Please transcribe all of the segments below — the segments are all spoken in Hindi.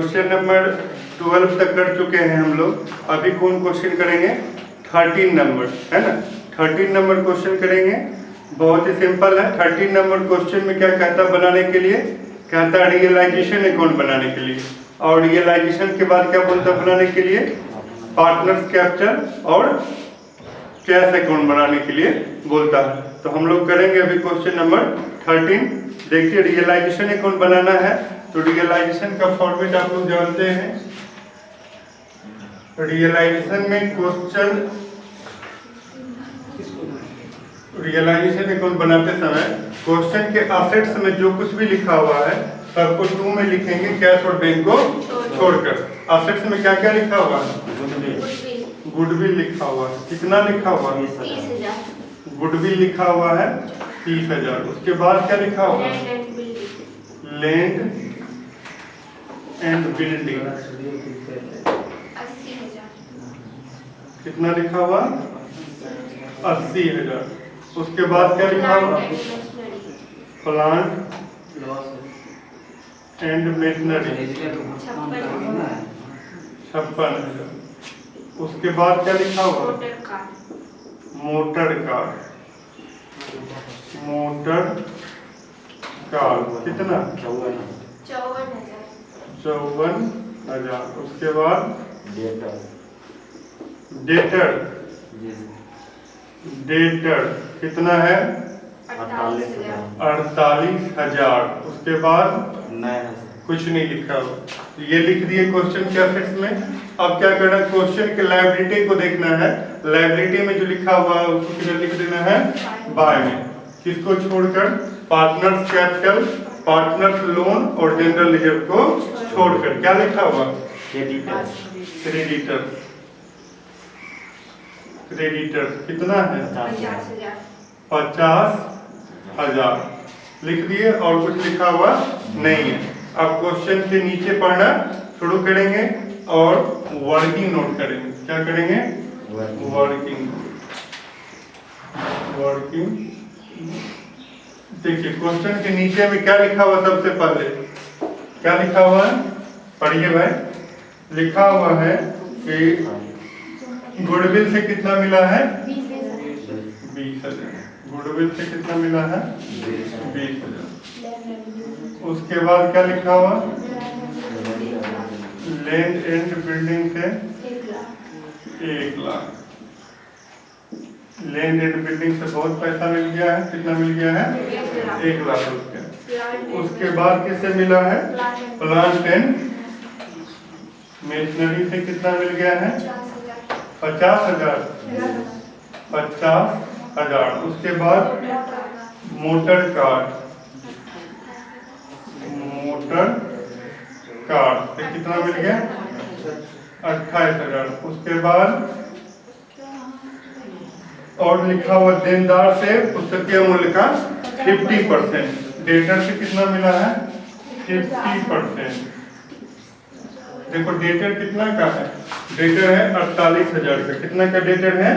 क्वेश्चन नंबर 12 तक कर चुके हैं हम लोग। अभी कौन क्वेश्चन करेंगे? 13 नंबर, है ना। 13 नंबर क्वेश्चन करेंगे। बहुत ही सिंपल है। 13 नंबर क्वेश्चन में क्या कहता है बनाने के लिए? कहता है रियलाइजेशन अकाउंट बनाने के लिए। और रियलाइजेशन के बाद क्या बोलता है बनाने के लिए? पार्टनर्स कैपिटल और कैश अकाउंट बनाने के लिए बोलता है। तो हम लोग करेंगे अभी क्वेश्चन नंबर 13। देखिए, रियलाइजेशन अकाउंट बनाना है तो रियलाइजेशन का फॉर्मेट आप लोग जानते हैं। रियलाइजेशन में क्वेश्चन रियलाइजेशन अकाउंट बनाते समय क्वेश्चन के असेट्स में जो कुछ भी लिखा हुआ है सबको 2 में लिखेंगे, कैश और बैंक को छोड़कर। असेट्स में क्या क्या लिखा हुआ है? गुडविल लिखा हुआ है। कितना लिखा हुआ है? 30,000। गुडविल लिखा हुआ है 30,000। उसके बाद क्या लिखा हुआ है? Land and building 80,000। कितना लिखा हुआ? 80,000। उसके बाद क्या लिखा हुआ? Plant and machinery 56,000। उसके बाद क्या लिखा हुआ? मोटर कार कितना? 54,000। उसके बाद डेटर कितना है? 48,000। उसके बाद कुछ नहीं लिखा हो। ये लिख दिए क्वेश्चन के असेट्स में। अब क्या करना है? क्वेश्चन के लायबिलिटी को देखना है। लायबिलिटी में जो लिखा हुआ है उसको किधर लिख देना है? बाय में। किसको छोड़कर? पार्टनर्स कैपिटल, पार्टनर्स लोन और जनरल रिजर्व को छोड़कर। क्या लिखा हुआ? क्रेडिटर्स कितना है? 50,000 लिख दिए और कुछ लिखा हुआ नहीं है। अब क्वेश्चन के नीचे पढ़ना शुरू करेंगे और वर्किंग नोट करेंगे। क्या करेंगे? वर्किंग। देखिए, क्वेश्चन के नीचे में क्या लिखा हुआ? सबसे पहले क्या लिखा हुआ है? पढ़िए भाई। लिखा हुआ है कि गुडविल से कितना मिला है? 20,000। गुडविल से कितना मिला है? 20,000। उसके बाद क्या लिखा हुआ? लैंड एंड बिल्डिंग से 1,00,000। लैंड एंड बिल्डिंग से बहुत पैसा मिल गया है। कितना मिल गया है? 1,00,000 रुपया। उसके बाद किससे मिला है? प्लांट एंड मशीनरी से कितना मिल गया है? 50,000। 50,000। उसके बाद मोटर कार से कितना मिल गया? 28,000। उसके बाद और लिखा हुआ देनदार से पुस्तकीय मूल्य का 50%। डेटर से कितना मिला है? 50%। देखो, डेटर कितना का है? डेटर है 48,000 का। कितना का डेटर है?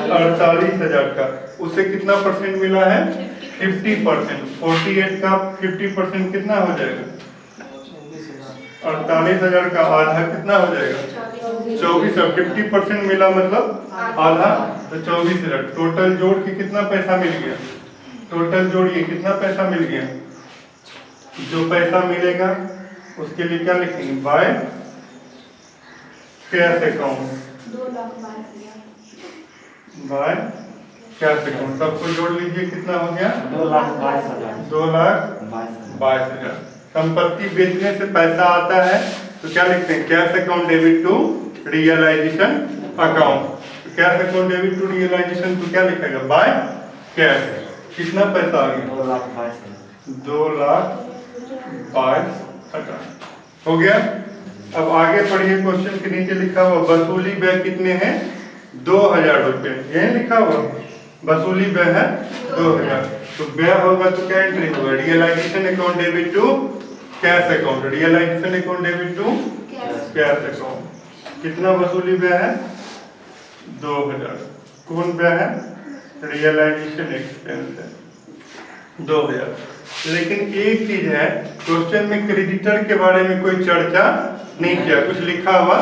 48,000 का। उससे कितना परसेंट मिला है? 50%। 48 का 50% कितना हो जाएगा? 48,000 का आधा कितना हो जाएगा? 24,000। 50% मिला मतलब आधा, तो 24,000। टोटल जोड़ के कितना पैसा मिल गया? टोटल जोड़िए, कितना पैसा मिल गया? जो पैसा मिलेगा उसके लिए क्या लिखेंगे? By cash account. 2,22,000। By cash account. सबको जोड़ लीजिए, कितना हो गया? 2,22,000। 2,22,000। संपत्ति बेचने से पैसा आता है तो क्या लिखते हैं? Cash account debit to realisation account. Cash account debit to realisation तो क्या लिखेगा? By cash. कितना पैसा आ गया? 2,22,000 हो गया। अब आगे पढ़िए। क्वेश्चन के नीचे लिखा हुआ वसूली व्यय कितने हैं? 2,000 रुपए। यही लिखा हुआ वसूली व्यय है 2,000। तो व्यय होगा तो क्या एंट्री होगा? Realisation account debit to cash account. Realisation account debit to cash account. कितना वसूली व्यय है? 2,000। कौन व्यय है? रियलाइजेशन एक्सपेंस है 2,000। लेकिन एक चीज है, क्वेश्चन में क्रेडिटर के बारे में कोई चर्चा नहीं किया, कुछ लिखा हुआ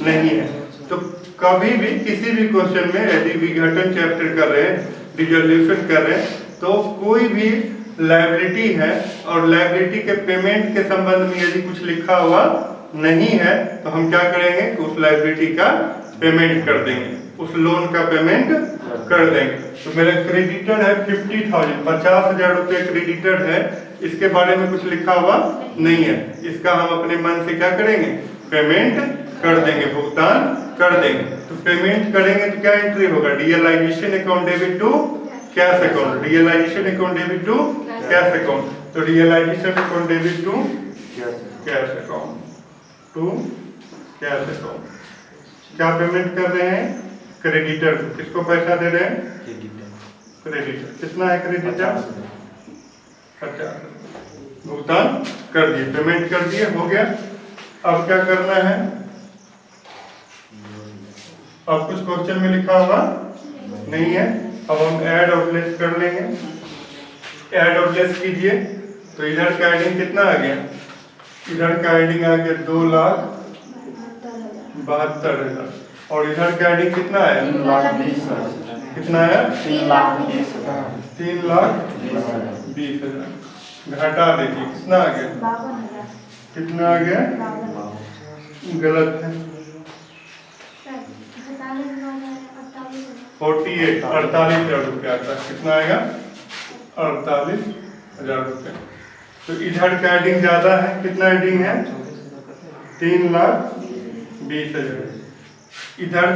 नहीं है। तो कभी भी किसी भी क्वेश्चन में यदि विघटन चैप्टर कर रहे हैं, रिजोल्यूशन कर रहे हैं, तो कोई भी लायबिलिटी है और लायबिलिटी के पेमेंट के संबंध में यदि कुछ लिखा हुआ नहीं है तो हम क्या करेंगे, उस लायबिलिटी का पेमेंट कर देंगे, उस लोन का पेमेंट कर देंगे। तो मेरा क्रेडिटेड है 50,000, 50,000 रुपये क्रेडिटेड है, इसके बारे में कुछ लिखा हुआ नहीं है, इसका हम अपने मन से क्या करेंगे, पेमेंट कर देंगे, भुगतान कर देंगे। तो पेमेंट करेंगे तो क्या एंट्री होगा, realisation account debit to cash account, realisation account debit to cash account. तो realisation account debit to cash account, to cash account. क्या पेमेंट कर रहे हैं, क्रेडिटर को। किसको पैसा दे रहे हैं, क्रेडिटर। कितना है क्रेडिटर, 50। भुगतान कर दिए, पेमेंट कर दिए, हो गया। अब क्या करना है, अब कुछ क्वेश्चन में लिखा हुआ नहीं है, अब हम ऐड और लेस कर लेंगे। ऐड और लेस कीजिए तो इधर का एडिंग कितना आ गया, इधर का एडिंग आ गया 2,72,000 और इधर का एडिंग कितना है, 3,20,000। कितना है, 3,20,000। 3,20,000। घटा देखिए कितना आ गया, 52,000। कितना आ गया, गलत है, 48,000 रुपया आता है। कितना आएगा, 48,000 रुपये। तो इधर का एडिंग ज्यादा है, कितना एडिंग है, 3,20,000। इधर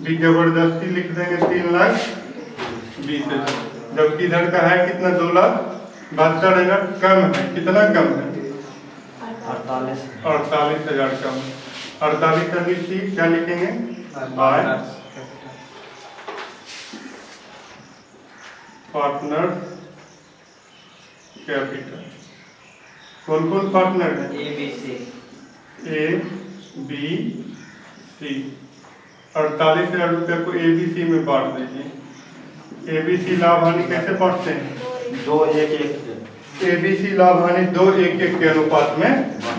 भी जबरदस्ती लिख देंगे 3,20,000, जबकि इधर का है कितना, 2,72,000 कम है। कितना कम है, 48,000 कम है। 48 का नीचे क्या लिखेंगे, बाय पार्टनर कैपिटल। कौन कौन पार्टनर है, ए बी सी। 48,000 रुपये को ए बी सी में बांट दीजिए। ए बी सी लाभ हानि कैसे बांटते हैं, 2-1-1। ए बी सी लाभ हानि 2-1-1 के अनुपात में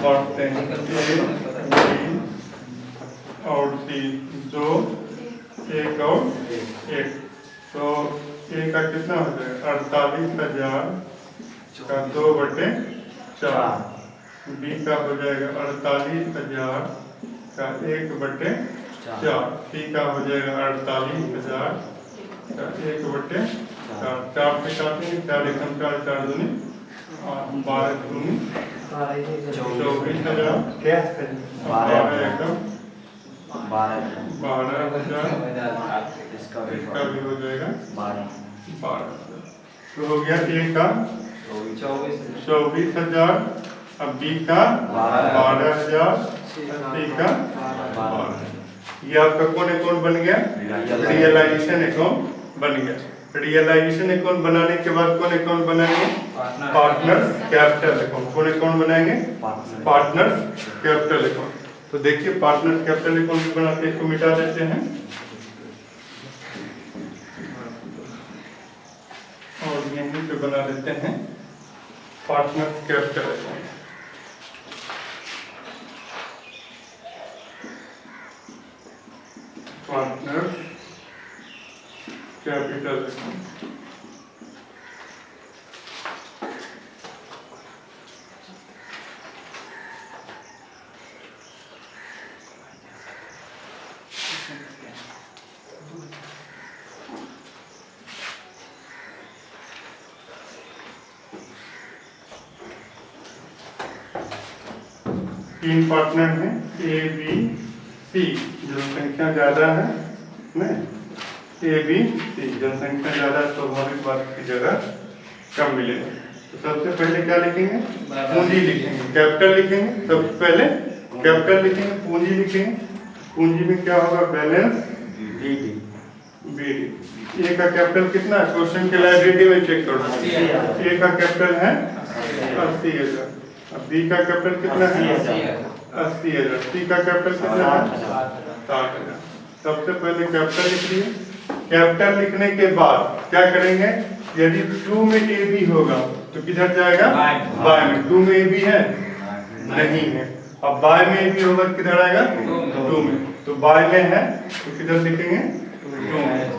बांटते हैं। ए बी और सी, 2, 1 और 1। तो ए का कितना हो जाएगा, 48,000 का 2/4। बी का हो जाएगा 48,000 का 1/4। सी का हो जाएगा 48,000 का 1/4। 4 से काटेंगे, 4 एकम 4, 4 दूनी 12 दूनी 24,000, 12 एकम 12,000, इसका भी हो जाएगा 12,000। तो हो गया ए का 24,000, अब बी का 12,000, सी का 12,000। ये आपका कौन अकाउंट बन गया, रियलाइजेशन अकाउंट बन गया। रियलाइजेशन अकाउंट बनाने के बाद कौन अकाउंट बनाएंगे, पार्टनर्स कैपिटल अकाउंट। कौन अकाउंट बनाएंगे, पार्टनर्स कैपिटल अकाउंट। तो देखिए पार्टनर्स कैपिटल अकाउंट बनाते हैं, इसको मिटा देते हैं और यहीं पे बना देते हैं partners capital account. Partners capital account. तीन पार्टनर हैं, ए बी सी। जनसंख्या ज्यादा है ना, ए बी सी। जनसंख्या ज्यादा, स्वाभाविक बात की जगह कम मिलेगा। तो सबसे पहले क्या लिखेंगे, पूंजी लिखेंगे, कैपिटल लिखेंगे। सबसे पहले कैपिटल लिखेंगे, पूंजी लिखेंगे। पूंजी में क्या होगा, बैलेंस बीडी। ए का कैपिटल कितना है, क्वेश्चन के लाइब्रेरी में चेक करो। ए का कैपिटल है 80,000। अब बी का कैपिटल कितना है, 80,000। सी का कैपिटल कितना है, 60,000। सबसे पहले कैपिटल लिख लिए। कैपिटल लिखने के बाद क्या करेंगे, यदि 2 में ए बी होगा तो किधर जाएगा, बाय में। 2 में ए बी है, नहीं है, अब बाय में भी होगा किधर आएगा? टू में। तो बाय में है तो किधर लिखेंगे? टू में।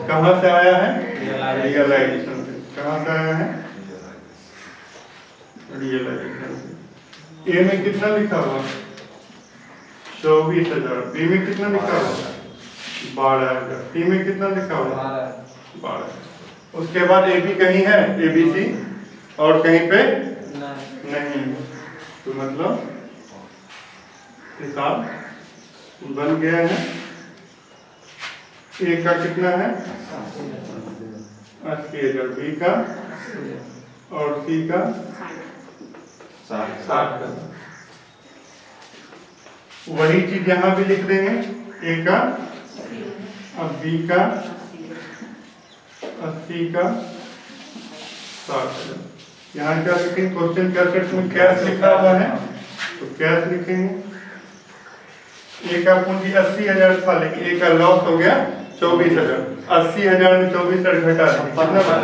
कहाँ से आया है? रियलाइजेशन से। कहाँ से आया है? रियलाइजेशन से। ए में कितना लिखा हुआ? 24,000। बी में कितना लिखा हुआ? 12,000। सी में कितना लिखा हुआ? 12। उसके बाद ए बी कहीं है? ए बी सी और कहीं पे नहीं। तो मतलब हिसाब बन गया है। ए का कितना है? 80,000। बी का और सी का 60,000। वही चीज यहाँ भी लिख देंगे। ए का, अब बी का 80 का 60,000। यहाँ क्या लिखेंगे? क्वेश्चन के सेट में कैश लिखा हुआ है तो कैश लिखेंगे। ए का पूंजी 80,000 था लेकिन ए का लॉस हो गया 24,000। 80,000 में 24,000 घटा कितना बचा?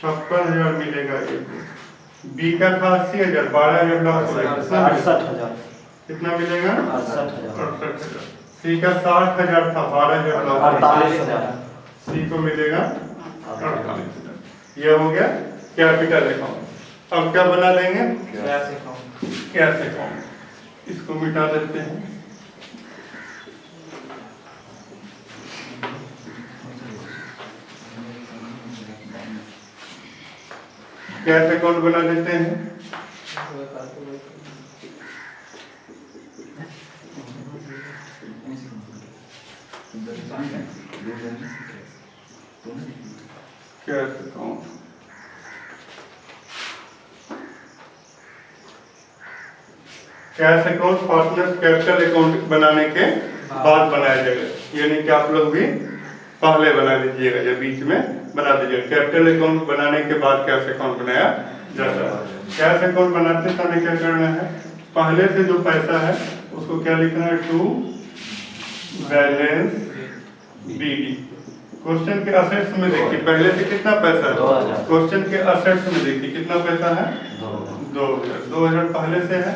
56,000 मिलेगा। बी का था 80,000, 12,000 लॉस हो गया 68,000। कितना मिलेगा? 68,000। सी का 60,000 था, 12,000 लॉस 48,000। सी को मिलेगा 48,000। यह हो गया कैपिटल अकाउंट। अब क्या बना लेंगे? Cash account. इसको मिटा देते हैं। कैश अकाउंट बना देते हैं। Cash account cash account partners capital account बनाने के बाद बनाया जाएगा। यानी कि आप लोग भी पहले बना लीजिएगा या बीच में बना दीजिएगा। कैपिटल अकाउंट बनाने के बाद कैश अकाउंट बनाया जाता है। कैश अकाउंट बनाते समय क्या करना है? पहले से जो पैसा है उसको क्या लिखना है? To balance BD. क्वेश्चन के असेट्स में देखिए पहले से कितना पैसा है। क्वेश्चन के असेट्स में देखिए कितना पैसा है? 2,000। 2,000 पहले से है।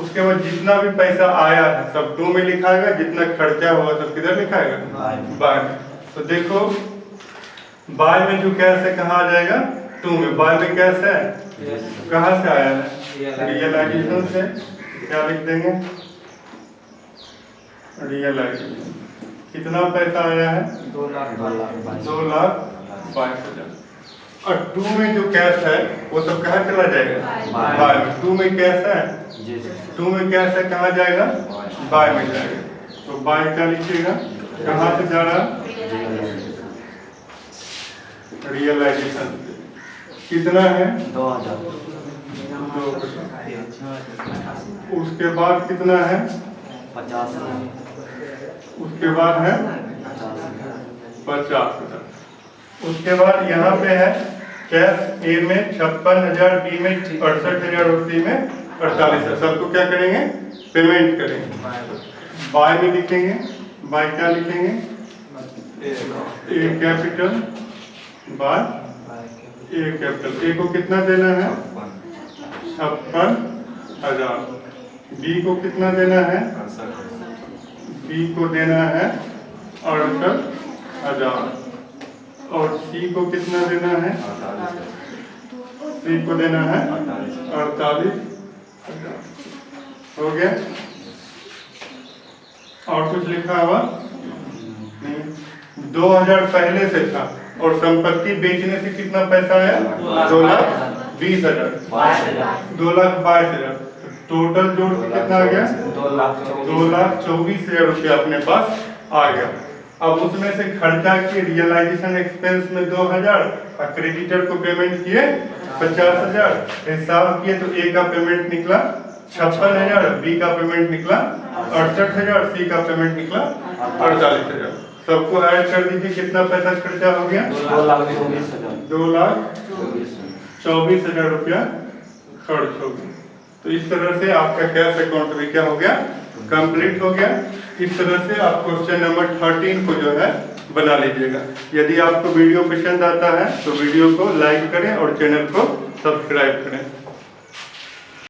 उसके बाद जितना भी पैसा आया है सब टू में लिखाएगा, जितना खर्चा हुआ सब किधर लिखाएगा? बाय में। तो देखो बाय में जो कैश है कहाँ आ जाएगा? टू में। बाय में कैश है कहाँ से आया है? रियलाइजेशन से। क्या लिख देंगे? रियलाइजेशन। कितना पैसा आया है? 2,22,000। और टू में जो कैश है वो सब कहाँ चला जाएगा? बाय में। टू में कैश है, टू में कैश है कहाँ जाएगा? बाय में जाएगा। तो बाय क्या लिखिएगा? कहाँ से जा रहा? रियलाइजेशन। कितना है? 2,000। उसके बाद कितना है? 50,000। उसके बाद है 50,000। उसके बाद यहाँ पे है कैश। ए में 56,000, बी में 68,000 और सी में 48,000। सबको क्या करेंगे? पेमेंट करेंगे। बाय में लिखेंगे। बाय क्या लिखेंगे? ए कैपिटल बाय ए कैपिटल। ए को कितना देना है? 56,000। बी को कितना देना है? बी को देना है 68,000। और सी को कितना देना है? सी को देना है 48,000। हो गया? और कुछ लिखा हुआ नहीं। 2,000 पहले से था और संपत्ति बेचने से कितना पैसा आया? 2,20,000। 2,22,000। टोटल जोड़ के कितना आ गया? 2,24,000 रुपया अपने पास आ गया। अब उसमें से खर्चा किए रियलाइजेशन एक्सपेंस में 2,000 और क्रेडिटर को पेमेंट किए 50,000। हिसाब किए तो ए का पेमेंट निकला 56,000, बी का पेमेंट निकला 68,000, सी का पेमेंट निकला 48,000। सबको ऐड कर दीजिए कितना पैसा खर्चा हो गया? 2,24,000 रुपया खर्च हो गया। तो इस तरह से आपका कैश अकाउंट भी क्या हो गया? कंप्लीट हो गया। इस तरह से आप क्वेश्चन नंबर 13 को जो है बना लीजिएगा। यदि आपको वीडियो पसंद आता है तो वीडियो को लाइक करें और चैनल को सब्सक्राइब करें।